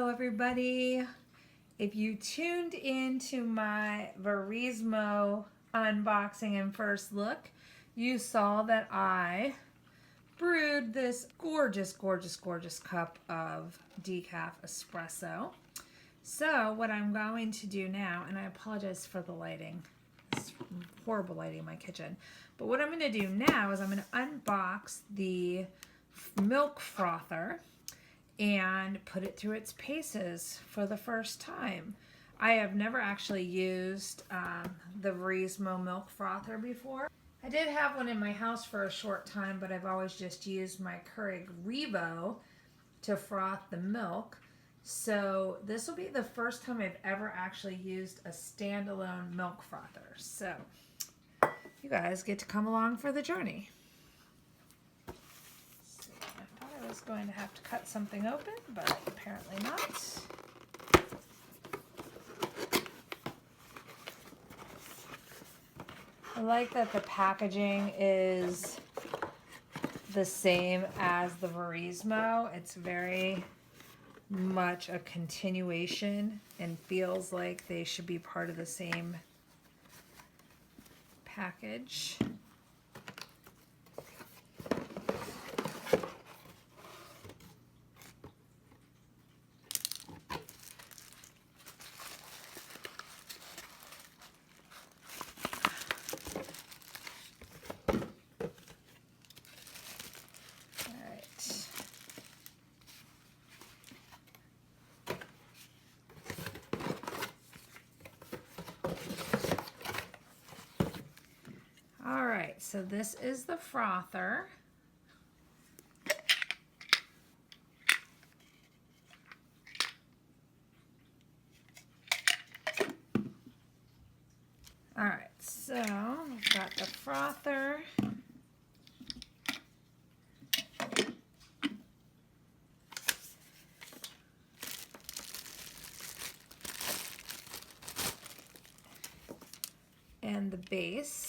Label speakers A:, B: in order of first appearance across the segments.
A: Hello everybody. If you tuned into my Verismo unboxing and first look, you saw that I brewed this gorgeous cup of decaf espresso. So what I'm going to do now, and I apologize for the lighting, it's horrible lighting in my kitchen, but what I'm going to do now is I'm going to unbox the milk frother and put it through its paces for the first time. I have never actually used the Verismo Milk Frother before. I did have one in my house for a short time, but I've always just used my Keurig Revo to froth the milk. So this will be the first time I've ever actually used a standalone milk frother. So you guys get to come along for the journey. I was going to have to cut something open, but apparently not. I like that the packaging is the same as the Verismo. It's very much a continuation and feels like they should be part of the same package. Alright, so this is the frother. Alright, so we've got the frother. And the base.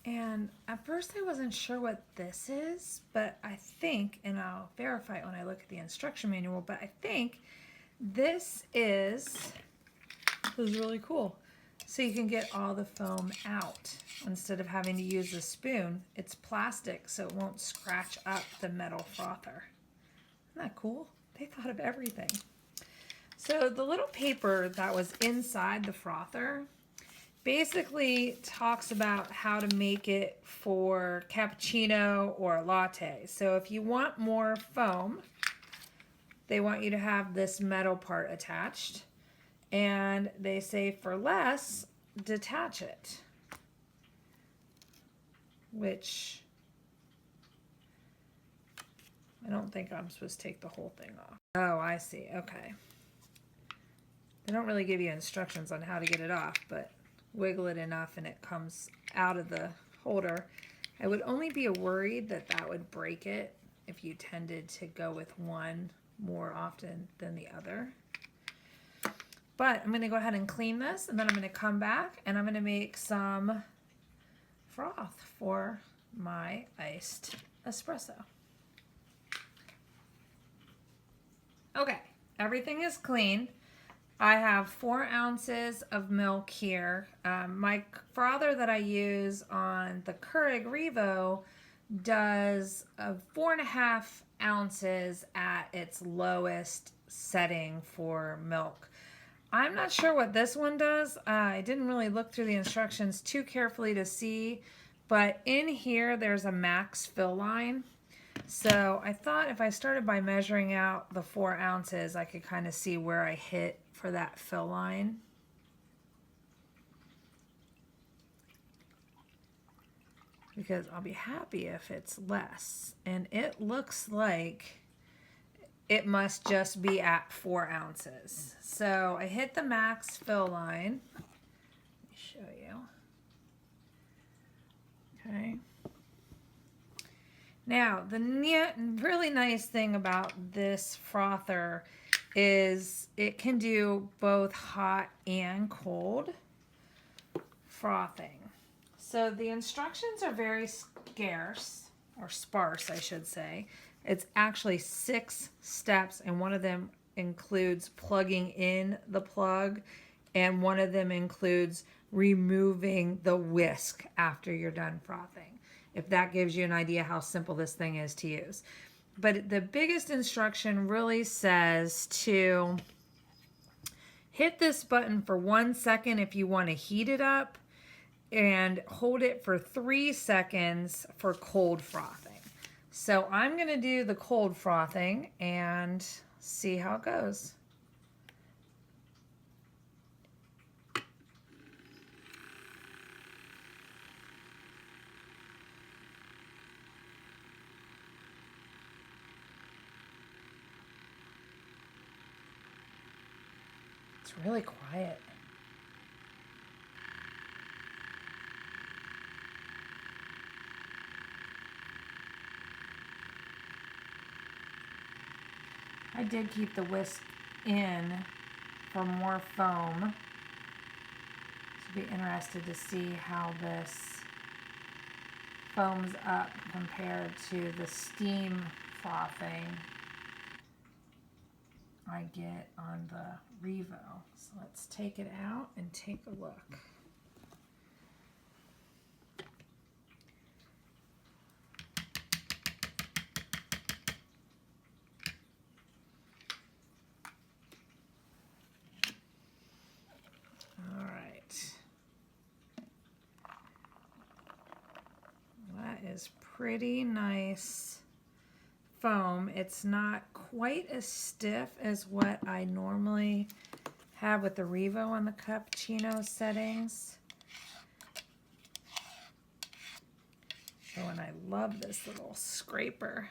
A: And at first I wasn't sure what this is, but I think, and I'll verify it when I look at the instruction manual, but I think this is really cool. So you can get all the foam out instead of having to use a spoon. It's plastic, so it won't scratch up the metal frother. Isn't that cool? They thought of everything. So the little paper that was inside the frother basically talks about how to make it for cappuccino or latte. So if you want more foam, they want you to have this metal part attached. And they say for less, detach it. Which I don't think I'm supposed to take the whole thing off. Oh, I see. Okay. They don't really give you instructions on how to get it off, but wiggle it enough and it comes out of the holder. I would only be worried that that would break it if you tended to go with one more often than the other. But I'm going to go ahead and clean this, and then I'm going to come back and I'm going to make some froth for my iced espresso. Okay, everything is clean. I have 4 ounces of milk here. My frother that I use on the Keurig Revo does 4.5 ounces at its lowest setting for milk. I'm not sure what this one does. I didn't really look through the instructions too carefully to see, but in here there's a max fill line. So I thought if I started by measuring out the 4 ounces, I could kind of see where I hit for that fill line. Because I'll be happy if it's less. And it looks like it must just be at 4 ounces. So I hit the max fill line. Let me show you. Okay. Now, the really nice thing about this frother is it can do both hot and cold frothing. So the instructions are very scarce, or sparse, I should say. It's actually 6 steps, and one of them includes plugging in the plug, and one of them includes removing the whisk after you're done frothing. If that gives you an idea how simple this thing is to use. But the biggest instruction really says to hit this button for 1 second if you want to heat it up, and hold it for 3 seconds for cold frothing. So I'm going to do the cold frothing and see how it goes. It's really quiet. I did keep the whisk in for more foam. So be interested to see how this foams up compared to the steam frothing I get on the Revo. So let's take it out and take a look. All right. That is pretty nice foam. It's not quite as stiff as what I normally have with the Revo on the cappuccino settings. Oh, and I love this little scraper.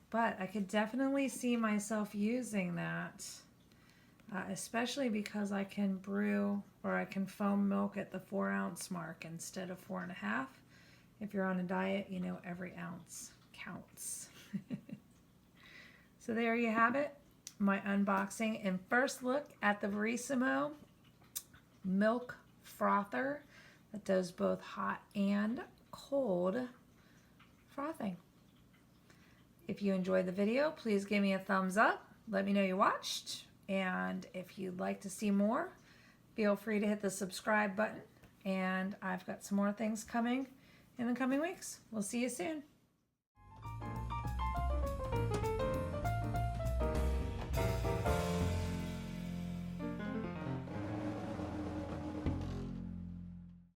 A: But I could definitely see myself using that, especially because I can brew, or I can foam milk at the 4-ounce mark instead of 4.5. If you're on a diet, you know every ounce counts. So there you have it, my unboxing and first look at the Verismo Milk Frother that does both hot and cold frothing. If you enjoyed the video, please give me a thumbs up. Let me know you watched. And if you'd like to see more, feel free to hit the subscribe button. And I've got some more things coming in the coming weeks. We'll see you soon.